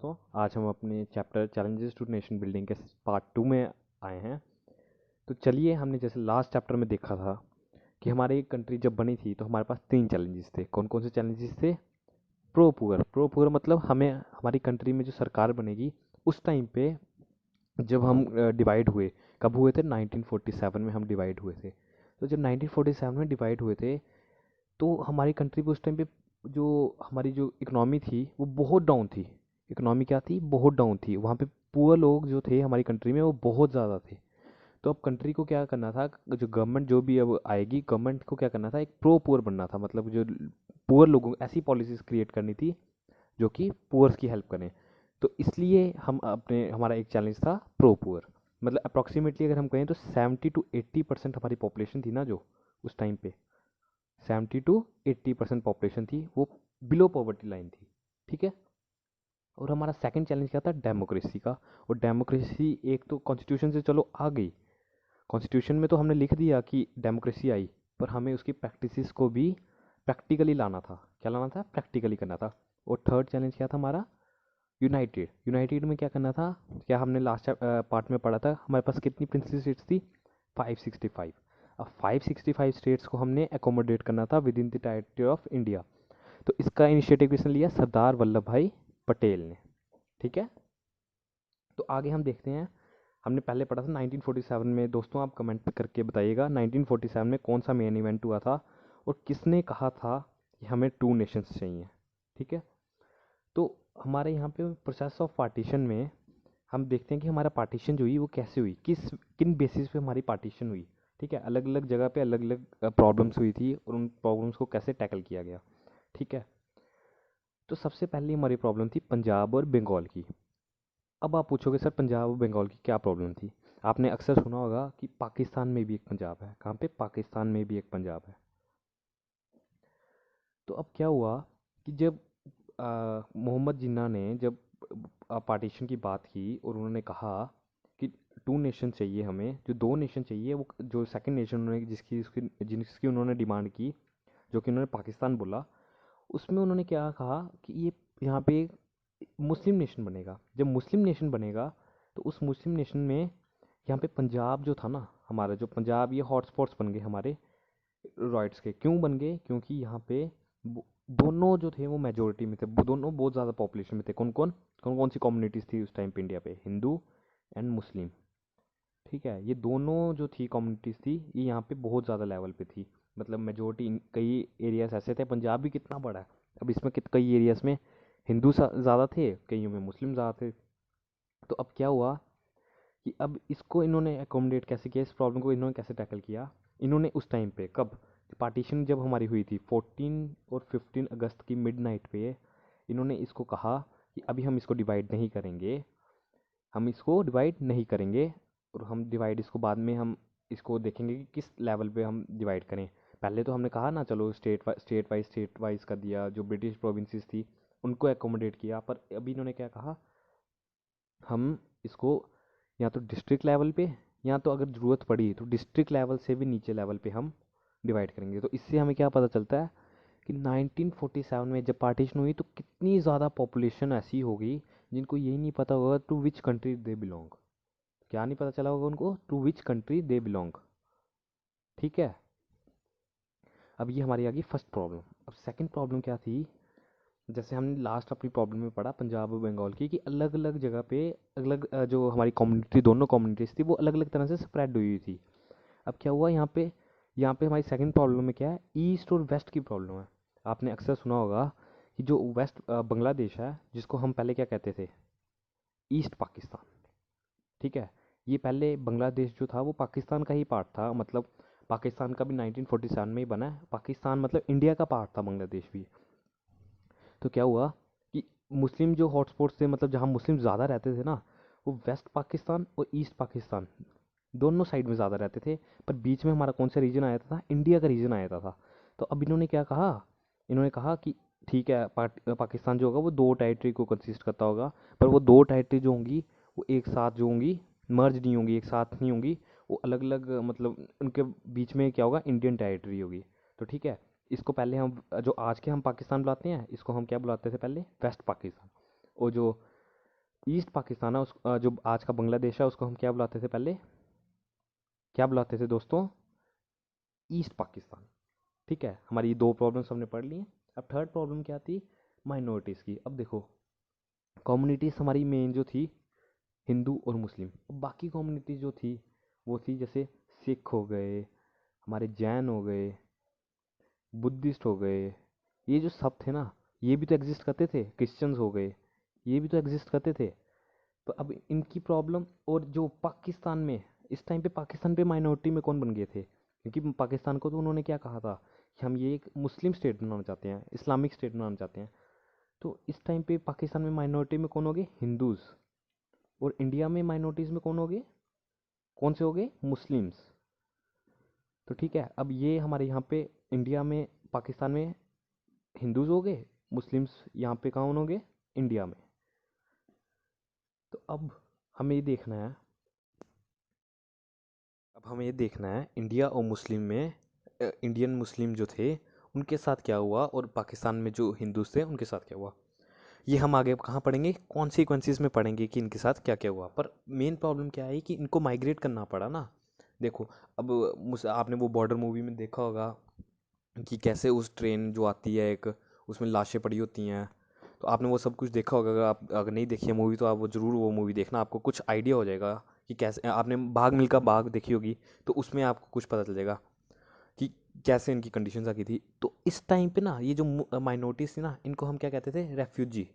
दोस्तों, आज हम अपने chapter challenges to nation building के पार्ट 2 में आए हैं। तो चलिए, हमने जैसे लास्ट चैप्टर में देखा था कि हमारी कंट्री जब बनी थी तो हमारे पास 3 चैलेंजेस थे। कौन कौन से चैलेंजेस थे? प्रो पुअर मतलब हमें हमारी कंट्री में जो सरकार बनेगी उस टाइम पे जब हम डिवाइड हुए। कब हुए थे? 1947 में हम डिवाइड हुए थे। तो जब 1947 में डिवाइड हुए थे तो हमारी कंट्री पे उस टाइम पे जो हमारी जो इकोनॉमी थी वो बहुत डाउन थी। इकोनॉमी क्या थी? बहुत डाउन थी। वहाँ पे पुअर लोग जो थे हमारी कंट्री में वो बहुत ज़्यादा थे। तो अब कंट्री को क्या करना था? जो गवर्नमेंट जो भी अब आएगी, गवर्नमेंट को क्या करना था? एक प्रो पुअर बनना था। मतलब जो पुअर लोगों ऐसी पॉलिसीज क्रिएट करनी थी जो कि पुअर्स की हेल्प करें। तो इसलिए हमारा एक चैलेंज था प्रो पुअर। मतलब अप्रॉक्सीमेटली अगर हम कहें तो 70 to 80% हमारी पॉपुलेशन थी ना, जो उस टाइम पे 70 to 80% पॉपुलेशन थी, वो बिलो पॉवर्टी लाइन थी। ठीक है। और हमारा सेकंड चैलेंज क्या था? डेमोक्रेसी का। और डेमोक्रेसी एक तो कॉन्स्टिट्यूशन से चलो आ गई, कॉन्स्टिट्यूशन में तो हमने लिख दिया कि डेमोक्रेसी आई, पर हमें उसकी प्रैक्टिसेस को भी प्रैक्टिकली लाना था। क्या लाना था? प्रैक्टिकली करना था। और थर्ड चैलेंज क्या था हमारा? यूनाइटेड। यूनाइटेड में क्या करना था? क्या हमने लास्ट पार्ट में पढ़ा था? हमारे पास कितनी प्रिंसिपल स्टेट्स थी? 565। अब 565 स्टेट्स को हमने एकोमोडेट करना था with in the territory of India. तो इसका इनिशिएटिव किसने लिया? सरदार वल्लभ भाई पटेल ने। ठीक है। तो आगे हम देखते हैं। हमने पहले पढ़ा था 1947 में। दोस्तों, आप कमेंट करके बताइएगा 1947 में कौन सा मेन इवेंट हुआ था और किसने कहा था कि हमें 2 नेशंस चाहिए। ठीक है। तो हमारे यहाँ पे प्रोसेस ऑफ पार्टीशन में हम देखते हैं कि हमारा पार्टीशन जो हुई वो कैसे हुई, किन बेसिस पे हमारी पार्टीशन हुई। ठीक है। अलग अलग जगह पे अलग अलग प्रॉब्लम्स हुई थी और उन प्रॉब्लम्स को कैसे टैकल किया गया। ठीक है। तो सबसे पहले हमारी प्रॉब्लम थी पंजाब और बंगाल की। अब आप पूछोगे सर पंजाब और बंगाल की क्या प्रॉब्लम थी? आपने अक्सर सुना होगा कि पाकिस्तान में भी एक पंजाब है। कहाँ पे? पाकिस्तान में भी एक पंजाब है। तो अब क्या हुआ कि जब मोहम्मद जिन्ना ने जब पार्टीशन की बात की और उन्होंने कहा कि 2 नेशन चाहिए हमें, जो 2 नेशन चाहिए, वो जो सेकंड नेशन उन्होंने जिसकी उन्होंने डिमांड की, जो कि उन्होंने पाकिस्तान बोला, उसमें उन्होंने क्या कहा कि ये यहाँ पे एक मुस्लिम नेशन बनेगा। जब मुस्लिम नेशन बनेगा तो उस मुस्लिम नेशन में यहाँ पे पंजाब जो था ना, हमारा जो पंजाब, ये हॉटस्पॉट्स बन गए हमारे रॉयट्स के। क्यों बन गए? क्योंकि यहाँ पे दोनों जो थे वो मेजोरिटी में थे। वो दोनों बहुत ज़्यादा पॉपुलेशन में थे। कौन कौन सी कम्युनिटीज़ थी उस टाइम पे इंडिया पे? Hindu and Muslim. ठीक है। ये दोनों जो थी कम्युनिटीज़ थी, ये यहाँ पे बहुत ज़्यादा लेवल पे थी। मतलब मेजोरिटी, कई एरियाज ऐसे थे। पंजाब भी कितना बड़ा है। अब इसमें कई एरियाज में हिंदू ज़्यादा थे, कईयों में मुस्लिम ज़्यादा थे। तो अब क्या हुआ कि अब इसको इन्होंने अकोमोडेट कैसे किया, इस प्रॉब्लम को इन्होंने कैसे टैकल किया? इन्होंने उस टाइम पे, कब पार्टीशन जब हमारी हुई थी 14 और 15 अगस्त की मिडनाइट पे, इन्होंने इसको कहा कि अभी हम इसको डिवाइड नहीं करेंगे, हम इसको डिवाइड नहीं करेंगे। और हम डिवाइड इसको बाद में हम इसको देखेंगे कि किस लेवल पे हम डिवाइड करें। पहले तो हमने कहा ना, चलो स्टेट वाइज कर दिया, जो ब्रिटिश प्रोविंसेस थी उनको एकोमोडेट किया। पर अभी इन्होंने क्या कहा? हम इसको या तो डिस्ट्रिक्ट लेवल पे, या तो अगर ज़रूरत पड़ी तो डिस्ट्रिक्ट लेवल से भी नीचे लेवल पे हम डिवाइड करेंगे। तो इससे हमें क्या पता चलता है कि 1947 में जब पार्टीशन हुई तो कितनी ज़्यादा पॉपुलेशन ऐसी होगी जिनको यही नहीं पता होगा to which country they belong. क्या नहीं पता चला होगा उनको? To which country they belong. ठीक है। अब ये हमारी आ गई फर्स्ट प्रॉब्लम। अब सेकंड प्रॉब्लम क्या थी? जैसे हमने लास्ट अपनी प्रॉब्लम में पढ़ा पंजाब और बंगाल की, कि अलग अलग जगह पे अलग जो हमारी कम्युनिटी, दोनों कम्युनिटीज़ थी वो अलग अलग तरह से स्प्रेड हुई थी। अब क्या हुआ यहाँ पे हमारी सेकंड प्रॉब्लम में क्या है? ईस्ट और वेस्ट की प्रॉब्लम है। आपने अक्सर सुना होगा कि जो वेस्ट बांग्लादेश है, जिसको हम पहले क्या कहते थे? ईस्ट पाकिस्तान। ठीक है। ये पहले बांग्लादेश जो था वो पाकिस्तान का ही पार्ट था। मतलब पाकिस्तान का भी 1947 में ही बना है। पाकिस्तान मतलब इंडिया का पार्ट था बांग्लादेश भी। तो क्या हुआ कि मुस्लिम जो हॉटस्पॉट्स थे, मतलब जहाँ मुस्लिम ज़्यादा रहते थे ना, वो वेस्ट पाकिस्तान और ईस्ट पाकिस्तान दोनों साइड में ज़्यादा रहते थे। पर बीच में हमारा कौन सा रीजन आया था? इंडिया का रीजन आया था। तो अब इन्होंने क्या कहा? इन्होंने कहा कि ठीक है, पाकिस्तान जो होगा वो 2 टेरिटरी को कंसिस्ट करता होगा, पर वो 2 टेरिटरी जो होंगी वो एक साथ जो होंगी, मर्ज नहीं होंगी, एक साथ नहीं होंगी। वो अलग अलग, मतलब उनके बीच में क्या होगा? इंडियन टेरिटरी होगी। तो ठीक है। इसको पहले हम जो आज के हम पाकिस्तान बुलाते हैं, इसको हम क्या बुलाते थे पहले? वेस्ट पाकिस्तान। और जो ईस्ट पाकिस्तान है जो आज का बांग्लादेश है, उसको हम क्या बुलाते थे पहले? क्या बुलाते थे दोस्तों? ईस्ट पाकिस्तान। ठीक है, हमारी ये दो प्रॉब्लम्स हमने पढ़ ली हैं। अब थर्ड प्रॉब्लम क्या थी? माइनॉरिटीज़ की। अब देखो, कम्युनिटीज़ हमारी मेन जो थी हिंदू और मुस्लिम। अब बाकी कम्युनिटीज़ जो थी वो थी जैसे सिख हो गए, हमारे जैन हो गए, बुद्धिस्ट हो गए, ये जो सब थे ना, ये भी तो एग्जिस्ट करते थे। क्रिश्चियंस हो गए, ये भी तो एग्जिस्ट करते थे। तो अब इनकी प्रॉब्लम, और जो पाकिस्तान में इस टाइम पे पाकिस्तान पे माइनॉरिटी में कौन बन गए थे? क्योंकि पाकिस्तान को तो उन्होंने क्या कहा था कि हम ये एक मुस्लिम स्टेट बनाना चाहते हैं, इस्लामिक स्टेट बनाना चाहते हैं। तो इस टाइम पे पाकिस्तान में माइनॉरिटी में कौन हो गए? हिंदूज। और इंडिया में माइनॉरिटीज़ में कौन हो गए? कौन से हो गए? मुस्लिम्स। तो ठीक है, अब ये हमारे यहाँ पे इंडिया में, पाकिस्तान में हिंदूज हो गए, मुस्लिम्स यहाँ पे कौन हो गए? इंडिया में। तो अब हमें ये देखना है इंडिया और मुस्लिम में, इंडियन मुस्लिम जो थे उनके साथ क्या हुआ, और पाकिस्तान में जो हिंदूज थे उनके साथ क्या हुआ। ये हम आगे कहाँ पढ़ेंगे? कॉन्सिक्वेंसेस में पढ़ेंगे कि इनके साथ क्या क्या हुआ। पर मेन प्रॉब्लम क्या है कि इनको माइग्रेट करना पड़ा ना। देखो, अब आपने वो बॉर्डर मूवी में देखा होगा कि कैसे उस ट्रेन जो आती है एक, उसमें लाशें पड़ी होती हैं। तो आपने वो सब कुछ देखा होगा। अगर नहीं देखी है मूवी तो आप वो ज़रूर वो मूवी देखना, आपको कुछ आइडिया हो जाएगा कि कैसे। आपने भाग मिल्खा भाग देखी होगी, तो उसमें आपको कुछ पता चलेगा कि कैसे इनकी कंडीशंस आ गई थी। तो इस टाइम पे ना ये जो माइनॉरिटीज़ थी ना, इनको हम क्या कहते थे? रेफ्यूजी।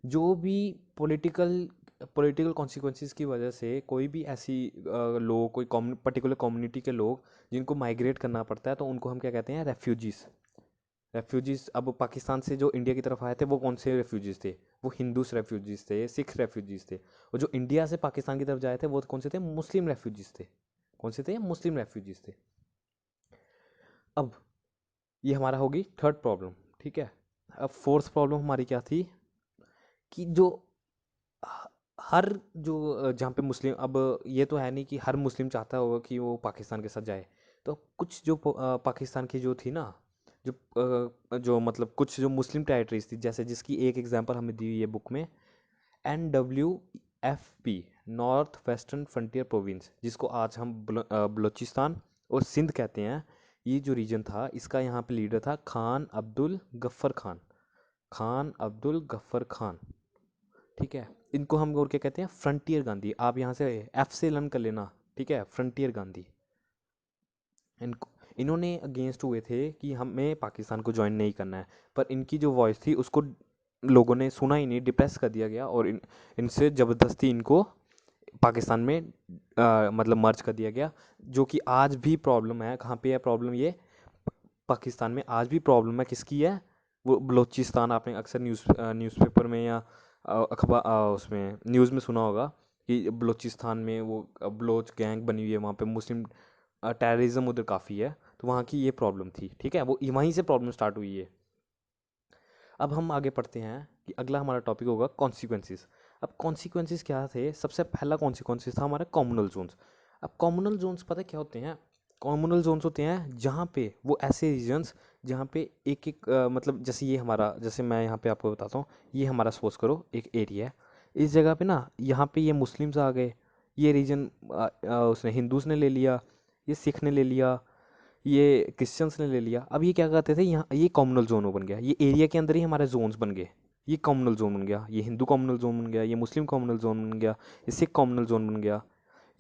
जो भी पॉलिटिकल पॉलिटिकल कॉन्सिक्वेंसेस की वजह से कोई भी ऐसी लोग, कोई पर्टिकुलर कम्युनिटी के लोग जिनको माइग्रेट करना पड़ता है, तो उनको हम क्या कहते हैं? रेफ्यूजीज़। रेफ्यूजीज़ अब पाकिस्तान से जो इंडिया की तरफ आए थे वो कौन से रेफ्यूजीज़ थे? वो हिंदूस रेफ्यूजीज़ थे, सिख रेफ्यूजीज़ थे। और जो इंडिया से पाकिस्तान की तरफ जाए थे वो कौन से थे? मुस्लिम रेफ्यूजीज़ थे। कौन से थे? मुस्लिम रेफ्यूजीज़ थे। अब ये हमारा होगी थर्ड प्रॉब्लम। ठीक है, अब फोर्थ प्रॉब्लम हमारी क्या थी कि जो ह- हर जो जहाँ पे मुस्लिम, अब ये तो है नहीं कि हर मुस्लिम चाहता होगा कि वो पाकिस्तान के साथ जाए। तो कुछ जो पाकिस्तान की जो थी ना, जो जो मतलब कुछ जो मुस्लिम टेरिटरीज थी, जैसे जिसकी एक एग्जांपल हमें दी हुई है बुक में, NWFP, north western frontier province, जिसको आज हम बलूचिस्तान और सिंध कहते हैं। ये जो रीजन था, इसका यहाँ पे लीडर था खान अब्दुल गफ्फर खान। खान अब्दुल गफ्फर खान। ठीक है, इनको हम और क्या कहते हैं? फ्रंटियर गांधी। आप यहाँ से एफ से लर्न कर लेना। ठीक है, फ्रंटियर गांधी। इनको इन्होंने अगेंस्ट हुए थे कि हमें पाकिस्तान को ज्वाइन नहीं करना है। पर इनकी जो वॉइस थी उसको लोगों ने सुना ही नहीं, डिप्रेस कर दिया गया, और इनसे ज़बरदस्ती इनको पाकिस्तान में मतलब मर्ज कर दिया गया। जो कि आज भी प्रॉब्लम है। कहाँ पे है प्रॉब्लम? ये पाकिस्तान में आज भी प्रॉब्लम है। किसकी है? वो बलूचिस्तान। आपने अक्सर न्यूज़पेपर में या अखबार उसमें न्यूज़ में सुना होगा कि बलूचिस्तान में वो बलोच गैंग बनी हुई है, वहाँ पे मुस्लिम टेररिज्म उधर काफ़ी है। तो वहाँ की ये प्रॉब्लम थी। ठीक है, वो वहीं से प्रॉब्लम स्टार्ट हुई है। अब हम आगे पढ़ते हैं कि अगला हमारा टॉपिक होगा कॉन्सिक्वेंसेस। अब कॉन्सिक्वेंसेस क्या थे? सबसे पहला कॉन्सिक्वेंसेस था हमारा कॉम्युनल जोन्स। अब कॉम्युनल जोन्स पता क्या होते हैं? कॉम्युनल जोन्स होते हैं जहाँ पे वो ऐसे रीजन्स जहाँ पे एक एक मतलब जैसे ये हमारा, जैसे मैं यहाँ पे आपको बताता हूँ, ये हमारा सपोज करो एक एरिया है। इस जगह पे ना, यहाँ पे ये मुस्लिम्स आ गए, ये रीजन उसने हिंदूज ने ले लिया, ये सिख ने ले लिया, ये क्रिश्चियंस ने ले लिया। अब ये क्या करते थे, यहाँ ये कॉम्युनल जोन बन गया। ये एरिया के अंदर ही हमारे जोन्स बन गए। ये कॉम्युनल जोन बन गया, ये हिंदू कॉम्युनल जोन बन गया, ये मुस्लिम कॉम्युनल जोन बन गया, ये सिख कॉम्युनल जोन बन गया,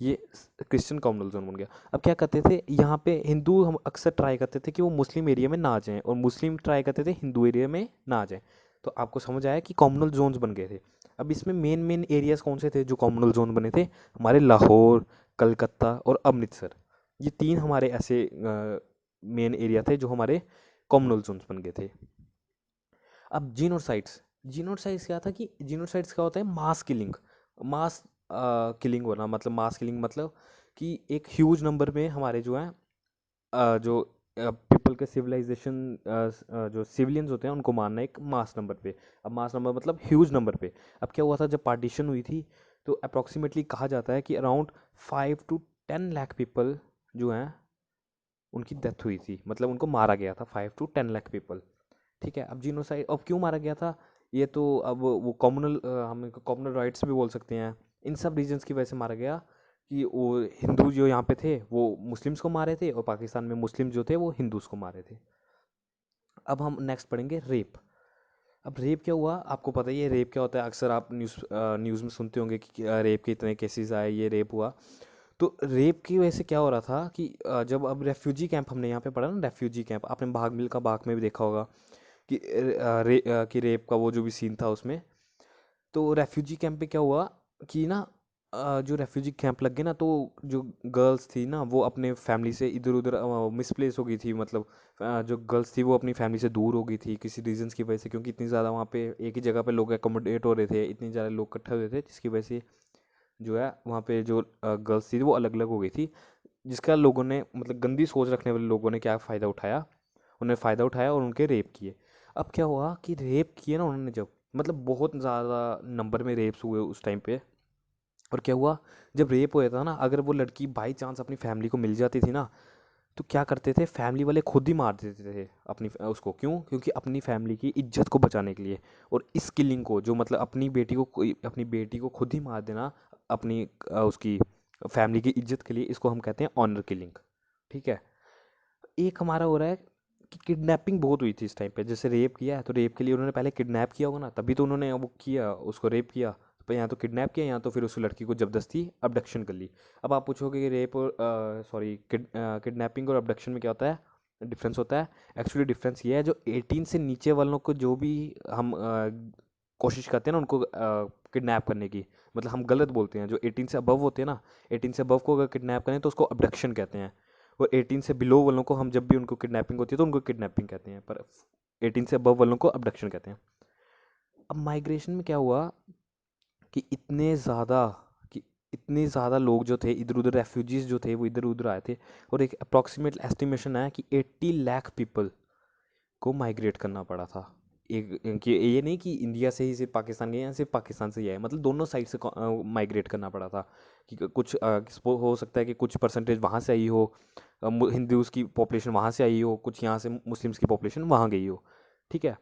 ये क्रिश्चियन कॉम्युनल जोन बन गया। अब क्या करते थे यहाँ पे, हिंदू हम अक्सर ट्राई करते थे कि वो मुस्लिम एरिया में ना आ जाएं, और मुस्लिम ट्राई करते थे हिंदू एरिया में ना आ जाएं। तो आपको समझ आया कि कॉम्युनल जोन्स बन गए थे। अब इसमें मेन मेन एरियाज कौन से थे जो कॉम्युनल जोन बने थे? हमारे लाहौर, कलकत्ता और अमृतसर। ये तीन हमारे ऐसे मेन एरिया थे जो हमारे कॉम्युनल जोन्स बन गए थे। अब जीनोसाइड्स। जीनोसाइड्स क्या था कि जीनोसाइड्स क्या होता है? Mass killing. मास किलिंग होना, मतलब मास किलिंग मतलब कि एक ह्यूज नंबर में हमारे जो हैं जो पीपल के सिविलाइजेशन, जो सिविलियंस होते हैं उनको मारना एक मास नंबर पे। अब मास नंबर मतलब ह्यूज नंबर पे। अब क्या हुआ था जब पार्टीशन हुई थी, तो अप्रॉक्सीमेटली कहा जाता है कि अराउंड 5 to 10 लाख पीपल जो हैं उनकी डेथ हुई थी, मतलब उनको मारा गया था 5 to 10 लाख पीपल। ठीक है, अब जीनोसाइड अब क्यों मारा गया था? ये तो अब वो कॉमनल, हम इनको कॉमनल राइट्स भी बोल सकते हैं। इन सब रीजंस की वजह से मारा गया कि वो हिंदू जो यहाँ पे थे वो मुस्लिम्स को मारे थे, और पाकिस्तान में मुस्लिम जो थे वो हिंदूज़ को मारे थे। अब हम नेक्स्ट पढ़ेंगे रेप। अब रेप क्या हुआ, आपको पता ही है रेप क्या होता है, अक्सर आप न्यूज़ में सुनते होंगे कि रेप के इतने केसेस आए, ये रेप हुआ। तो रेप की वजह से क्या हो रहा था कि जब अब रेफ्यूजी कैंप हमने यहाँ पे पढ़ा ना, रेफ्यूजी कैंप आपने भाग मिल्खा भाग में भी देखा होगा कि कि रेप का वो जो भी सीन था उसमें। तो रेफ्यूजी कैंप पे क्या हुआ कि ना, जो रेफ्यूजी कैंप लग गए ना, तो जो गर्ल्स थी ना वो अपने फैमिली से इधर उधर मिसप्लेस हो गई थी, मतलब जो गर्ल्स थी वो अपनी फैमिली से दूर हो गई थी किसी रीजंस की वजह से, क्योंकि इतनी ज़्यादा वहाँ पे एक ही जगह पे लोग एकोमोडेट हो रहे थे, इतने ज़्यादा लोग इकट्ठे हुए थे, जिसकी वजह से जो है वहाँ पे जो गर्ल्स थी वो अलग अलग हो गई थी। जिसका लोगों ने, मतलब गंदी सोच रखने वाले लोगों ने क्या फ़ायदा उठाया, उन्हें फ़ायदा उठाया और उनके रेप किए। अब क्या हुआ कि रेप किए ना उन्होंने, जब मतलब बहुत ज़्यादा नंबर में रेप्स हुए उस टाइम पे। और क्या हुआ, जब रेप हुआ था ना, अगर वो लड़की बाई चांस अपनी फैमिली को मिल जाती थी ना, तो क्या करते थे फैमिली वाले खुद ही मार देते थे अपनी उसको, क्यों, क्योंकि अपनी फैमिली की इज्जत को बचाने के लिए। और इस किलिंग को, जो मतलब अपनी बेटी को, कोई अपनी बेटी को खुद ही मार देना अपनी उसकी फैमिली की इज्जत के लिए, इसको हम कहते हैं ऑनर किलिंग। ठीक है। एक हमारा हो रहा है कि किडनैपिंग बहुत हुई थी इस टाइम पे, जैसे रेप किया है तो रेप के लिए उन्होंने पहले किडनैप किया होगा ना, तभी तो उन्होंने वो किया, उसको रेप किया। तो यहाँ तो किडनैप किया, यहाँ तो फिर उस लड़की को जबरदस्ती अबडक्शन कर ली। अब आप पूछोगे कि रेप और सॉरी किडनैपिंग और अबडक्शन में क्या होता है, डिफरेंस होता है। एक्चुअली डिफरेंस ये है, जो 18 से नीचे वालों को जो भी हम कोशिश करते हैं ना उनको किडनैप करने की, मतलब हम गलत बोलते हैं, जो 18 से अबव होते हैं ना, 18 से अबव को अगर किडनैप करें तो उसको अबडक्शन कहते हैं। और 18 से बिलो वालों को हम जब भी उनको किडनैपिंग होती है तो उनको किडनैपिंग कहते हैं, पर 18 से अबव वालों को अबडक्शन कहते हैं। अब माइग्रेशन में क्या हुआ कि इतने ज़्यादा लोग जो थे इधर उधर, रेफ्यूजीज जो थे वो इधर उधर आए थे। और एक अप्रॉक्सीमेट एस्टिमेशन है कि 80 लाख पीपल को माइग्रेट करना पड़ा था। एक कि ये नहीं कि इंडिया से ही सिर्फ पाकिस्तान गए या सिर्फ पाकिस्तान से ही आए, मतलब दोनों साइड से माइग्रेट करना पड़ा था। कि कुछ हो सकता है कि कुछ परसेंटेज वहाँ से आई हो, हिंदूज़ की पॉपुलेशन वहाँ से आई हो, कुछ यहाँ से मुस्लिम्स की पॉपुलेशन वहाँ गई हो। ठीक है।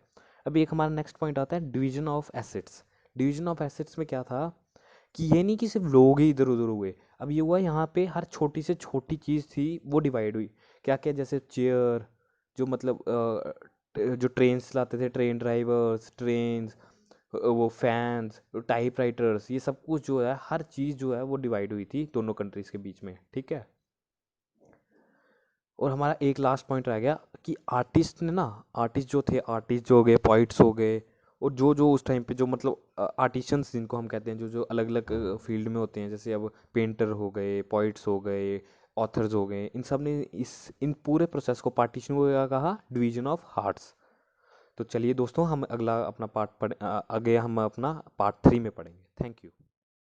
अभी एक हमारा नेक्स्ट पॉइंट आता है division of assets. Division of assets में क्या था कि ये नहीं कि सिर्फ लोग ही इधर उधर हुए। अब ये हुआ यहाँ पे हर छोटी से छोटी चीज़ थी वो डिवाइड हुई। क्या क्या, जैसे चेयर, जो मतलब जो ट्रेन चलाते थे, ट्रेन ड्राइवर्स, ट्रेन्स, वो फैंस, टाइप राइटर्स, ये सब कुछ जो है, हर चीज़ जो है वो डिवाइड हुई थी दोनों कंट्रीज़ के बीच में। ठीक है। और हमारा एक लास्ट पॉइंट रह गया कि आर्टिस्ट ने ना, आर्टिस्ट जो थे, आर्टिस्ट जो हो गए, पोइट्स हो गए, और जो जो उस टाइम पे जो मतलब आर्टिशंस जिनको हम कहते हैं, जो जो अलग अलग फील्ड में होते हैं, जैसे अब पेंटर हो गए, पोइट्स हो गए, ऑथर्स हो गए, इन सब ने इस इन पूरे प्रोसेस को पार्टीशन को क्या कहा, डिवीजन ऑफ हार्ट्स। तो चलिए दोस्तों, हम अगला अपना आगे हम अपना पार्ट 3 में पढ़ेंगे। Thank you.